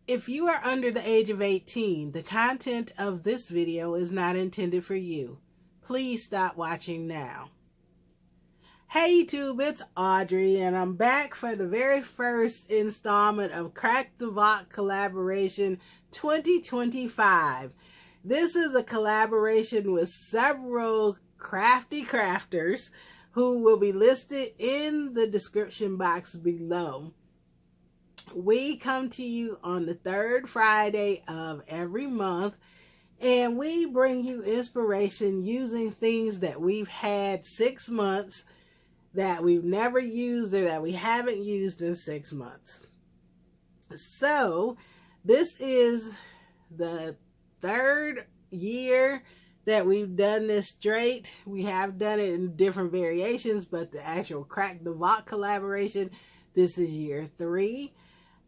If you are under the age of 18, the content of this video is not intended for you. Please stop watching now. Hey YouTube, it's Audrey, and I'm back for the very first installment of Crack the Vault Collaboration 2025. This is a collaboration with several crafty crafters who will be listed in the description box below. We come to you on the third Friday of every month, and we bring you inspiration using things that we've had 6 months, that we've never used, or that we haven't used in 6 months. So this is the third year that we've done this straight. We have done it in different variations, but the actual Crack the Vault collaboration, this is year 3.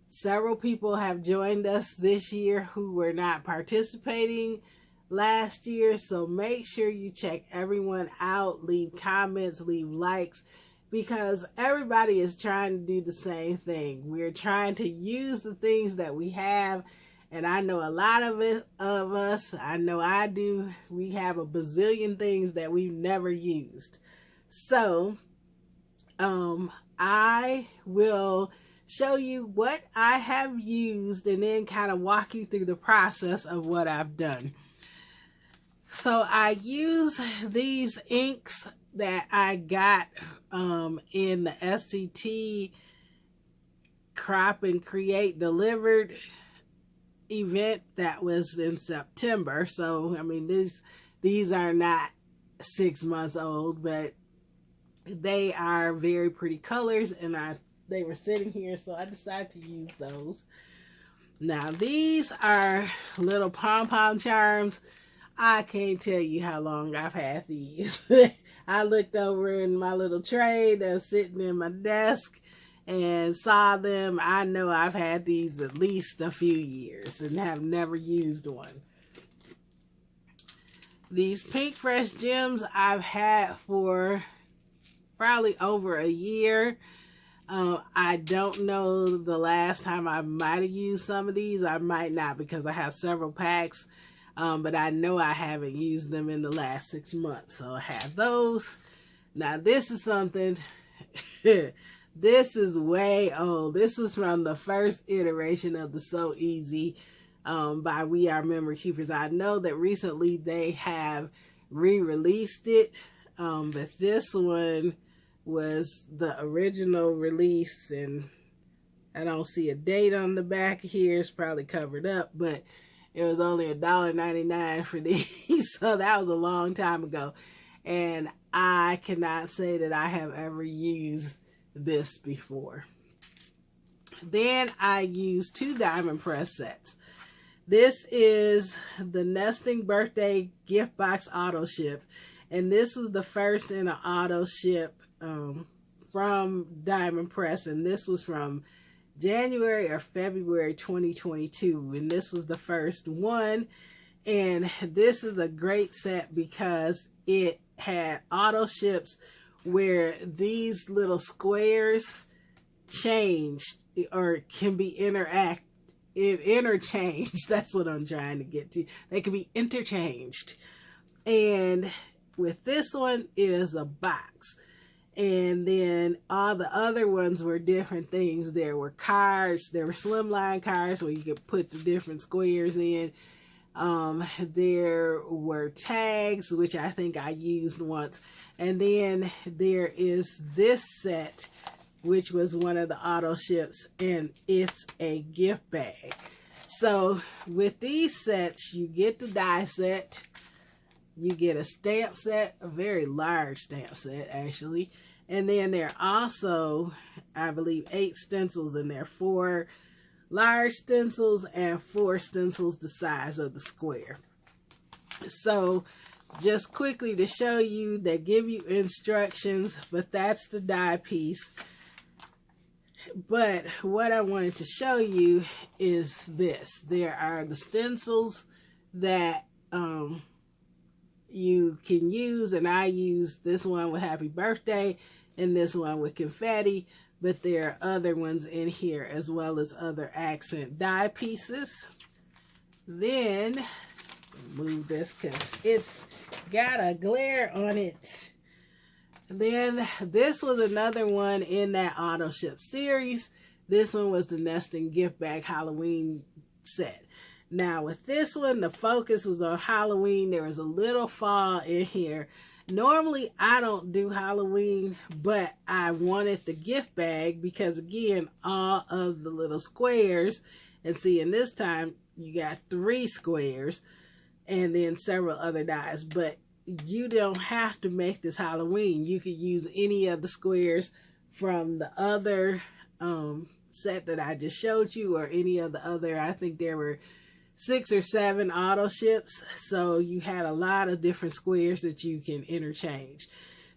Several people have joined us this year who were not participating last year, so make sure you check everyone out, leave comments, leave likes, because everybody is trying to do the same thing. We're trying to use the things that we have, and I know a lot of us, I know I do, we have a bazillion things that we've never used. So I will show you what I have used and then kind of walk you through the process of what I've done. So I use these inks that I got in the SCT Crop and Create Delivered event that was in September. So I mean, these are not 6 months old, but they are very pretty colors, and they were sitting here, so I decided to use those. Now, these are little pom-pom charms. I can't tell you how long I've had these. I looked over in my little tray that's sitting in my desk and saw them. I know I've had these at least a few years and have never used one. These Pink Fresh Gems I've had for probably over a year. I don't know the last time I might have used some of these. I might not, because I have several packs. But I know I haven't used them in the last 6 months. So I have those. Now this is something, this is way old. This was from the first iteration of the So Easy by We Are Memory Keepers. I know that recently they have re-released it. But this one was the original release, and I don't see a date on the back here. It's probably covered up, but it was only $1.99 for these. So that was a long time ago, and I cannot say that I have ever used this before. Then I used 2 diamond press sets. This is the Nesting Birthday Gift Box Auto Ship, and this was the first in an auto ship from Diamond Press, and this was from January or February 2022, and this was the first one. And this is a great set because it had auto ships where these little squares changed or can be interchanged. That's what I'm trying to get to. They can be interchanged. And with this one, it is a box. And then all the other ones were different things. There were cards. There were slimline cards where you could put the different squares in. There were tags, which I think I used once. And then there is this set, which was one of the auto ships, and it's a gift bag. So with these sets, you get the die set. You get a stamp set, a very large stamp set, actually. And then there are also, I believe, 8 stencils in there. 4 large stencils and 4 stencils the size of the square. So, just quickly to show you, they give you instructions, but that's the die piece. But what I wanted to show you is this. There are the stencils that you can use, and I use this one with Happy Birthday and this one with confetti. but there are other ones in here as well as other accent die pieces. Then move this because it's got a glare on it. Then this was another one in that auto ship series. This one was the Nesting Gift Bag Halloween set. Now with this one, the focus was on Halloween. There was a little fall in here. Normally I don't do Halloween, but I wanted the gift bag because again, all of the little squares, and see in this time you got 3 squares and then several other dies, but you don't have to make this Halloween. You could use any of the squares from the other set that I just showed you, or any of the other, I think there were 6 or 7 auto ships, so you had a lot of different squares that you can interchange.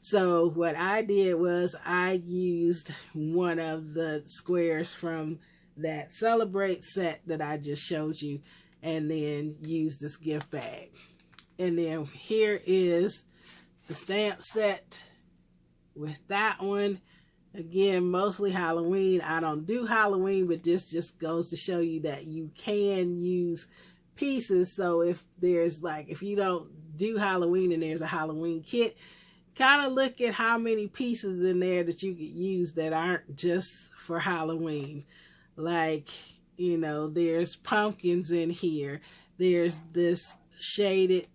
So what I did was I used one of the squares from that Celebrate set that I just showed you, and then used this gift bag. And then here is the stamp set with that one. Again, mostly Halloween. I don't do Halloween, but this just goes to show you that you can use pieces. So if there's like, if you don't do Halloween and there's a Halloween kit, kind of look at how many pieces in there that you could use that aren't just for Halloween. Like, you know, there's pumpkins in here. There's this shaded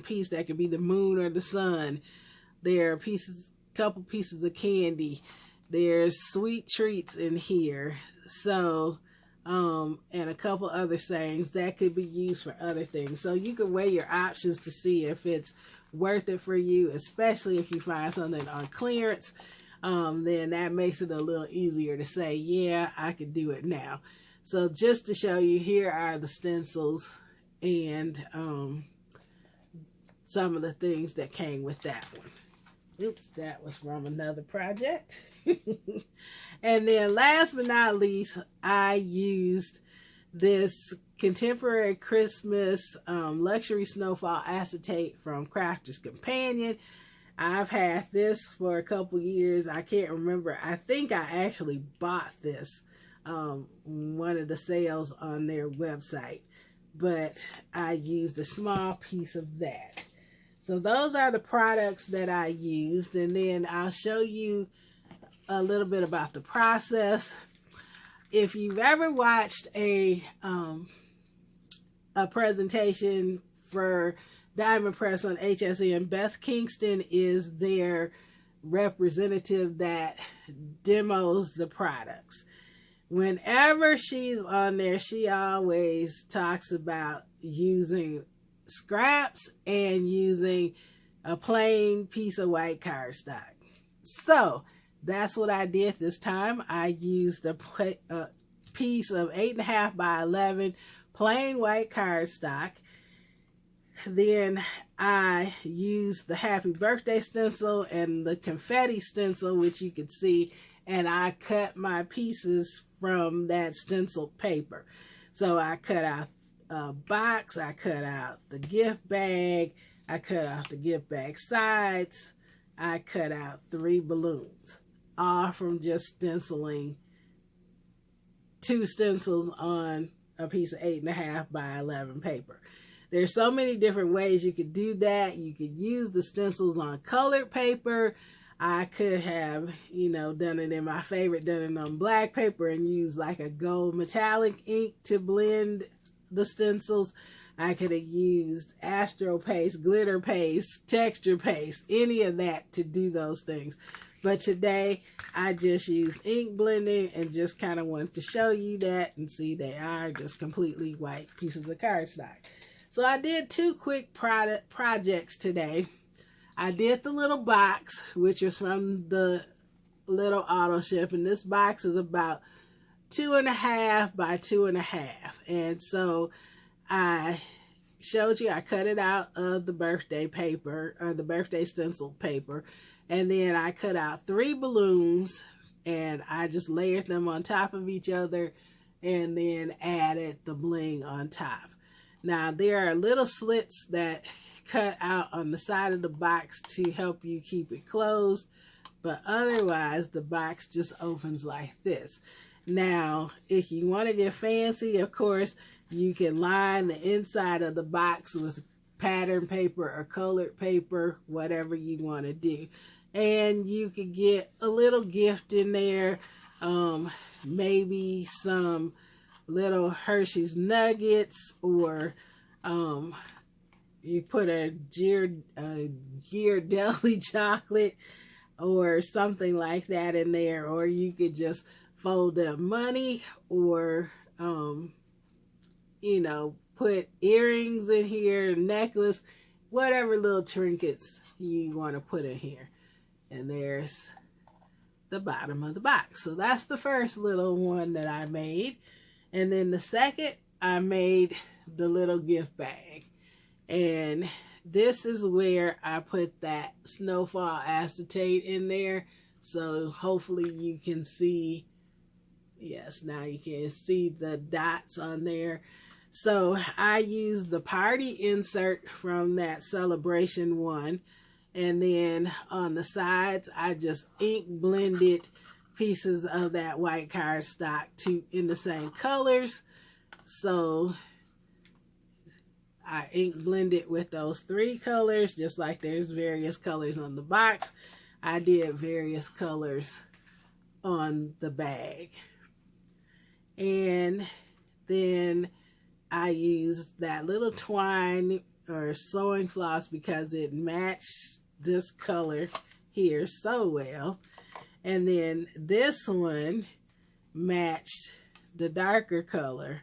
piece that could be the moon or the sun. There are pieces, couple pieces of candy. There's sweet treats in here. So, and a couple other sayings that could be used for other things. So you can weigh your options to see if it's worth it for you, especially if you find something on clearance. Then that makes it a little easier to say, yeah, I could do it now. So just to show you, here are the stencils and some of the things that came with that one. Oops, that was from another project. And then last but not least, I used this Contemporary Christmas Luxury Snowfall Acetate from Crafter's Companion. I've had this for a couple years. I can't remember. I think I actually bought this one of the sales on their website, but I used a small piece of that. So those are the products that I used, and then I'll show you a little bit about the process. If you've ever watched a presentation for Diamond Press on HSN, Beth Kingston is their representative that demos the products. Whenever she's on there, she always talks about using scraps and using a plain piece of white cardstock. So that's what I did this time. I used a piece of 8.5 by 11 plain white cardstock. Then I used the Happy Birthday stencil and the confetti stencil, which you can see, and I cut my pieces from that stenciled paper. So I cut out a box, I cut out the gift bag, I cut out the gift bag sides, I cut out 3 balloons, all from just stenciling 2 stencils on a piece of 8.5 by 11 paper. There's so many different ways you could do that. You could use the stencils on colored paper. I could have, you know, done it in my favorite, done it on black paper and use like a gold metallic ink to blend the stencils. I could have used Astro Paste, glitter paste, texture paste, any of that to do those things. But today I just used ink blending and just kind of wanted to show you that, and see they are just completely white pieces of cardstock. So I did 2 quick projects today. I did the little box, which was from the little auto ship, and this box is about 2.5 by 2.5. And so I showed you, I cut it out of the birthday paper, or the birthday stencil paper, and then I cut out 3 balloons, and I just layered them on top of each other, and then added the bling on top. Now there are little slits that cut out on the side of the box to help you keep it closed, But otherwise, the box just opens like this. Now, if you want to get fancy, of course, you can line the inside of the box with pattern paper or colored paper, whatever you want to do. And you could get a little gift in there, maybe some little Hershey's Nuggets, or you put a Ghirardelli chocolate or something like that in there, or you could just fold up money, or you know, put earrings in here, necklace, whatever little trinkets you want to put in here. And there's the bottom of the box. So that's the first little one that I made. And then the second, I made the little gift bag. And this is where I put that snowfall acetate in there. So hopefully you can see, yes, now you can see the dots on there. So I used the party insert from that celebration one. And then on the sides, I just ink blended pieces of that white cardstock in the same colors. So I ink blended with those 3 colors, just like there's various colors on the box. I did various colors on the bag. And then I used that little twine or sewing floss because it matched this color here so well. And then this one matched the darker color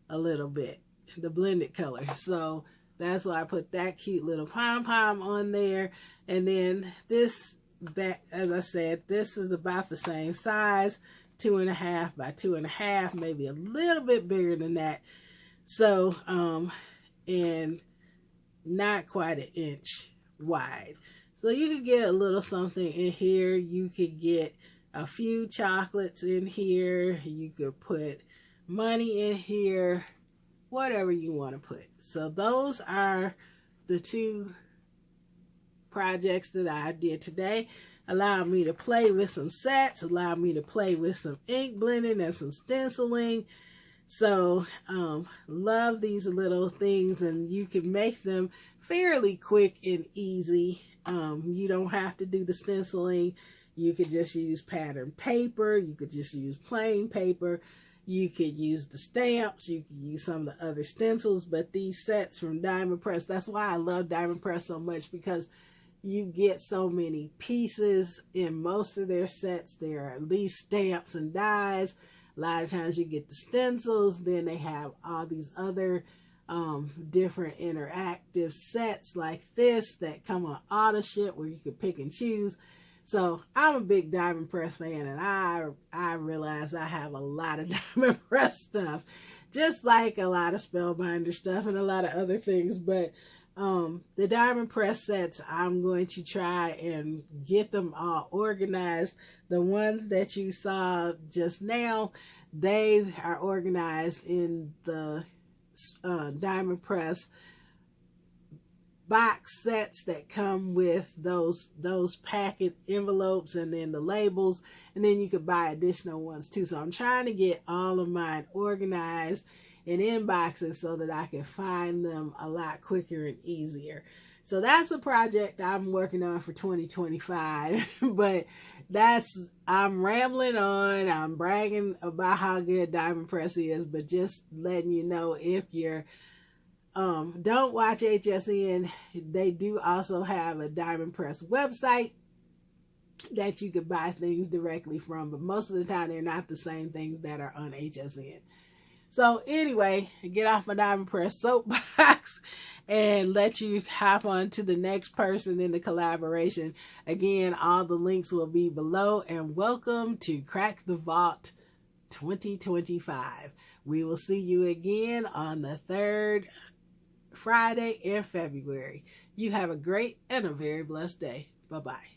a little bit, the blended color. So that's why I put that cute little pom-pom on there. And then this, that, as I said, this is about the same size, 2.5 by 2.5, maybe a little bit bigger than that. So, and not quite an inch wide. So you could get a little something in here. You could get a few chocolates in here. You could put money in here, whatever you want to put. So those are the 2 projects that I did today. Allowed me to play with some sets, allowed me to play with some ink blending and some stenciling. So love these little things, and you can make them fairly quick and easy. You don't have to do the stenciling. You could just use pattern paper. You could just use plain paper. You could use the stamps. You could use some of the other stencils. But these sets from Diamond Press, that's why I love Diamond Press so much, because you get so many pieces in most of their sets. There are at least stamps and dies. A lot of times you get the stencils. Then they have all these other different interactive sets like this that come on auto ship where you can pick and choose. So I'm a big Diamond Press fan, and I realize I have a lot of Diamond Press stuff, just like a lot of Spellbinder stuff and a lot of other things. But the Diamond Press sets, I'm going to try and get them all organized. The ones that you saw just now, they are organized in the Diamond Press box sets that come with those packet envelopes and then the labels, and then you could buy additional ones too. So I'm trying to get all of mine organized and in boxes so that I can find them a lot quicker and easier. So that's a project I'm working on for 2025. But I'm rambling on. I'm bragging about how good Diamond Press is, but just letting you know, if you're don't watch HSN, they do also have a Diamond Press website that you could buy things directly from, but most of the time they're not the same things that are on HSN. So anyway, get off my Diamond Press soapbox and let you hop on to the next person in the collaboration. Again, all the links will be below, and welcome to Crack the Vault 2025. We will see you again on the 3rd Friday in February. You have a great and a very blessed day. Bye-bye.